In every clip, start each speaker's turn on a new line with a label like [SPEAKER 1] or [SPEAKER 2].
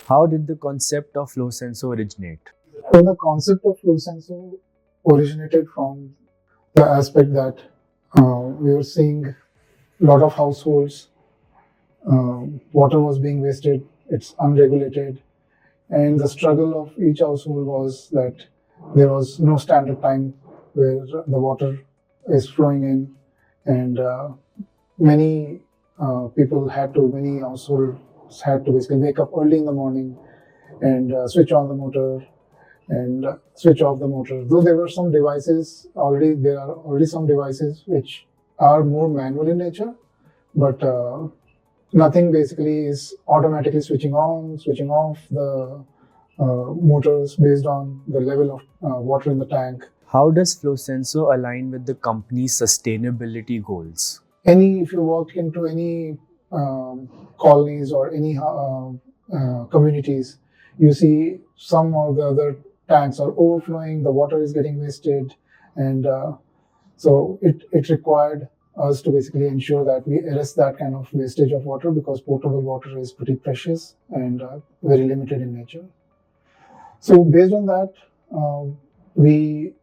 [SPEAKER 1] How did the concept of Flosenso originate?
[SPEAKER 2] So the concept of Flosenso originated from the aspect that we were seeing a lot of households, water was being wasted, it's unregulated, and the struggle of each household was that there was no standard time where the water is flowing in, and many households had to basically wake up early in the morning and switch on the motor and switch off the motor. Though there are already some devices which are more manual in nature, but nothing basically is automatically switching on, switching off the motors based on the level of water in the tank.
[SPEAKER 1] How does Flosenso align with the company's sustainability goals?
[SPEAKER 2] If you walk into any colonies or any communities, you see some or the other tanks are overflowing, the water is getting wasted, and so it required us to basically ensure that we arrest that kind of wastage of water, because potable water is pretty precious and very limited in nature. So based on that, we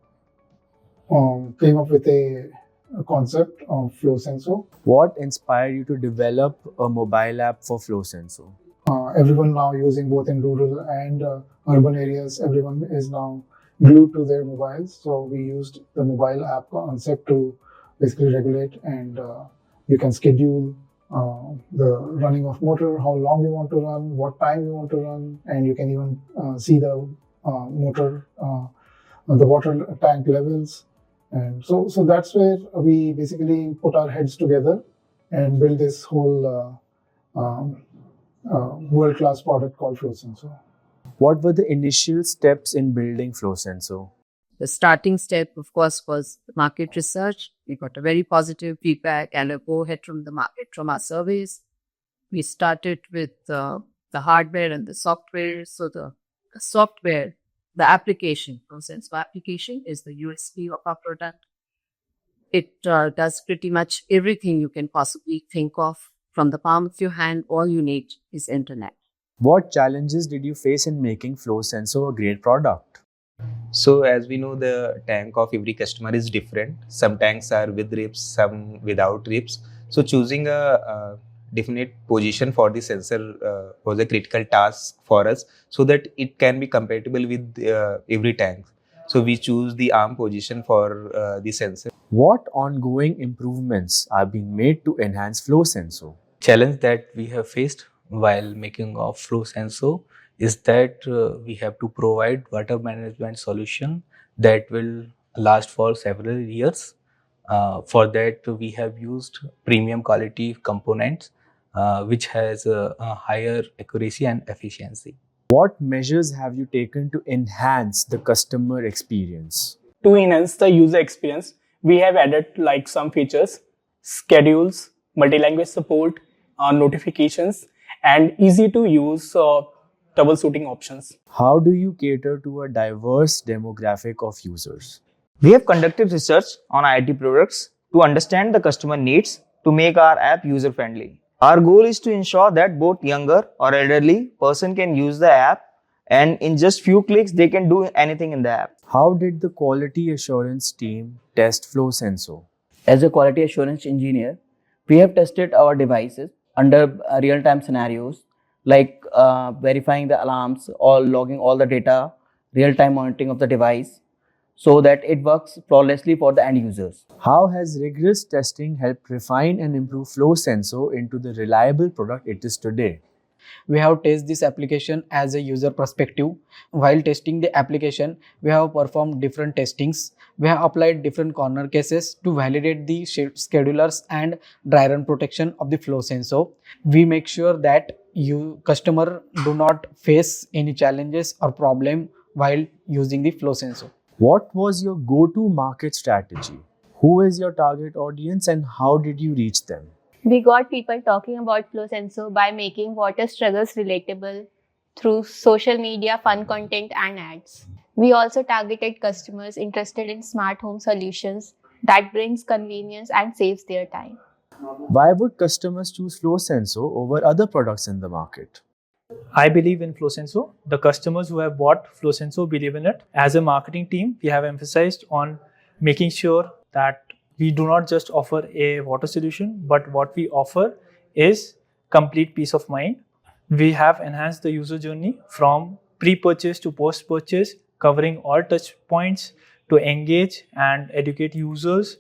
[SPEAKER 2] came up with a concept of Flosenso.
[SPEAKER 1] What inspired you to develop a mobile app for Flosenso?
[SPEAKER 2] Everyone now using both in rural and urban areas, everyone is now glued to their mobiles. So we used the mobile app concept to basically regulate, and you can schedule the running of motor, how long you want to run, what time you want to run, and you can even see the the water tank levels. And so that's where we basically put our heads together and build this whole world-class product called Flosenso.
[SPEAKER 1] What were the initial steps in building Flosenso?
[SPEAKER 3] The starting step, of course, was market research. We got a very positive feedback and a go-ahead from the market from our surveys. We started with the hardware and the software. So the software, the application, Flosenso application, is the USP of our product. It does pretty much everything you can possibly think of. From the palm of your hand, all you need is internet.
[SPEAKER 1] What challenges did you face in making Flosenso a great product?
[SPEAKER 4] So as we know, the tank of every customer is different. Some tanks are with ribs, some without ribs. So choosing a definite position for the sensor was a critical task for us, so that it can be compatible with every tank. So we choose the arm position for the sensor.
[SPEAKER 1] What ongoing improvements are being made to enhance Flosenso?
[SPEAKER 5] Challenge that we have faced while making of Flosenso is that we have to provide water management solution that will last for several years. For that, we have used premium quality components, which has a higher accuracy and efficiency.
[SPEAKER 1] What measures have you taken to enhance the customer experience?
[SPEAKER 6] To enhance the user experience, we have added like some features, schedules, multi-language support, notifications, and easy to use troubleshooting options.
[SPEAKER 1] How do you cater to a diverse demographic of users?
[SPEAKER 7] We have conducted research on IoT products to understand the customer needs to make our app user-friendly. Our goal is to ensure that both younger or elderly person can use the app, and in just few clicks they can do anything in the app.
[SPEAKER 1] How did the quality assurance team test Flosenso?
[SPEAKER 8] As a quality assurance engineer, we have tested our devices under real-time scenarios like verifying the alarms or logging all the data, real-time monitoring of the device, so that it works flawlessly for the end users.
[SPEAKER 1] How has rigorous testing helped refine and improve Flosenso into the reliable product it is today?
[SPEAKER 9] We have tested this application as a user perspective. While testing the application, we have performed different testings. We have applied different corner cases to validate the schedulers and dry run protection of the Flosenso. We make sure that customer do not face any challenges or problem while using the Flosenso.
[SPEAKER 1] What was your go-to market strategy? Who is your target audience and how did you reach them?
[SPEAKER 10] We got people talking about Flosenso by making water struggles relatable through social media, fun content and ads. We also targeted customers interested in smart home solutions that brings convenience and saves their time.
[SPEAKER 1] Why would customers choose Flosenso over other products in the market?
[SPEAKER 11] I believe in Flosenso. The customers who have bought Flosenso believe in it. As a marketing team, we have emphasized on making sure that we do not just offer a water solution, but what we offer is complete peace of mind. We have enhanced the user journey from pre-purchase to post-purchase, covering all touch points to engage and educate users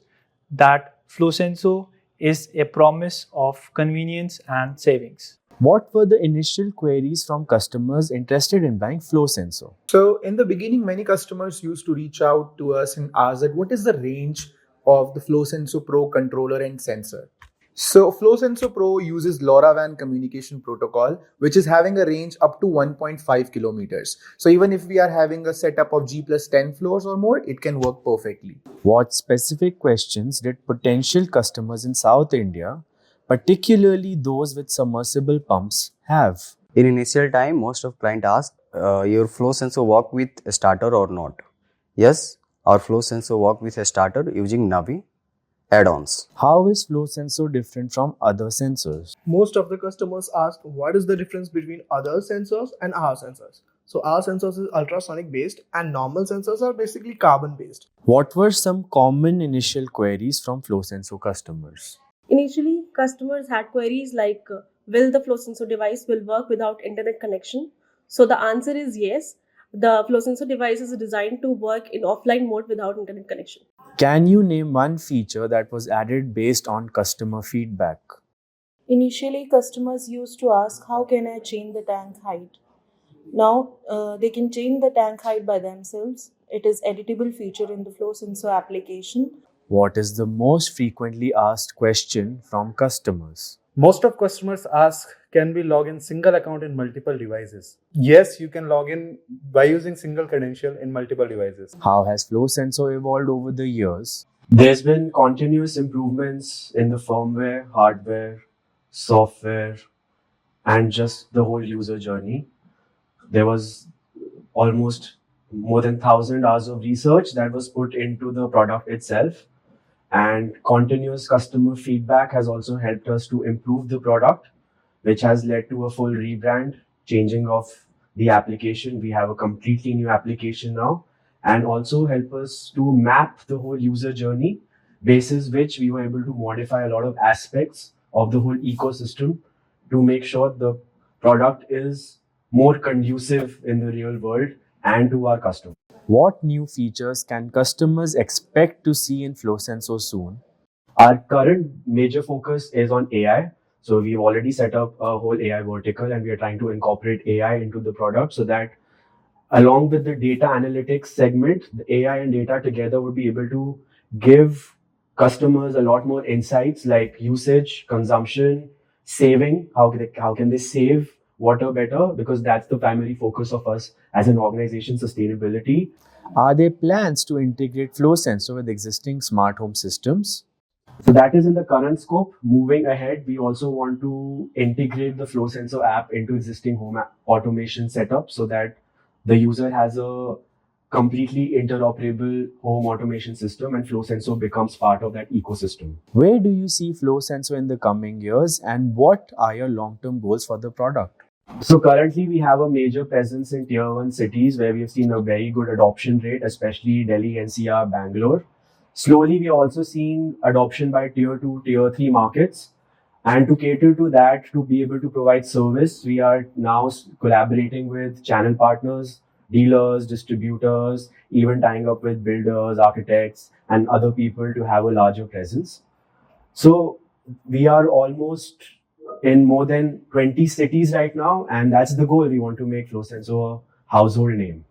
[SPEAKER 11] that Flosenso is a promise of convenience and savings.
[SPEAKER 1] What were the initial queries from customers interested in buying Flosenso?
[SPEAKER 12] So in the beginning, many customers used to reach out to us and ask that what is the range of the Flosenso Pro controller and sensor. So Flosenso Pro uses LoRaWAN communication protocol, which is having a range up to 1.5 kilometers. So even if we are having a setup of G plus 10 floors or more, it can work perfectly.
[SPEAKER 1] What specific questions did potential customers in South India, particularly those with submersible pumps, have?
[SPEAKER 13] In initial time, most of client asked, your flow sensor work with a starter or not? Yes, our flow sensor work with a starter using Navi add-ons.
[SPEAKER 1] How is Flosenso different from other sensors?
[SPEAKER 14] Most of the customers ask what is the difference between other sensors and our sensors. So our sensors is ultrasonic based and normal sensors are basically carbon based.
[SPEAKER 1] What were some common initial queries from Flosenso customers?
[SPEAKER 15] Initially, customers had queries like, will the Flosenso device will work without internet connection? So the answer is yes. The Flosenso device is designed to work in offline mode without internet connection.
[SPEAKER 1] Can you name one feature that was added based on customer feedback?
[SPEAKER 16] Initially, customers used to ask, how can I change the tank height? Now, they can change the tank height by themselves. It is editable feature in the Flosenso application.
[SPEAKER 1] What is the most frequently asked question from customers?
[SPEAKER 17] Most of customers ask, can we log in single account in multiple devices? Yes, you can log in by using single credential in multiple devices.
[SPEAKER 1] How has Flosenso evolved over the years?
[SPEAKER 18] There's been continuous improvements in the firmware, hardware, software, and just the whole user journey. There was almost more than 1,000 hours of research that was put into the product itself. And continuous customer feedback has also helped us to improve the product, which has led to a full rebrand, changing of the application. We have a completely new application now, and also help us to map the whole user journey, basis which we were able to modify a lot of aspects of the whole ecosystem to make sure the product is more conducive in the real world and to our customers.
[SPEAKER 1] What new features can customers expect to see in Flosenso soon?
[SPEAKER 18] Our current major focus is on AI. So we've already set up a whole AI vertical, and we are trying to incorporate AI into the product so that along with the data analytics segment, the AI and data together would be able to give customers a lot more insights like usage, consumption, saving, how can they save water better, because that's the primary focus of us as an organization, sustainability.
[SPEAKER 1] Are there plans to integrate Flosenso with existing smart home systems?
[SPEAKER 18] So that is in the current scope. Moving ahead, we also want to integrate the Flosenso app into existing home automation setup so that the user has a completely interoperable home automation system and Flosenso becomes part of that ecosystem.
[SPEAKER 1] Where do you see Flosenso in the coming years, and what are your long-term goals for the product?
[SPEAKER 18] So currently we have a major presence in tier 1 cities where we have seen a very good adoption rate, especially Delhi, NCR, Bangalore. Slowly we are also seeing adoption by tier 2, tier 3 markets. And to cater to that, to be able to provide service, we are now collaborating with channel partners, dealers, distributors, even tying up with builders, architects, and other people to have a larger presence. So we are almost in more than 20 cities right now, and that's the goal. We want to make Flosenso a household name.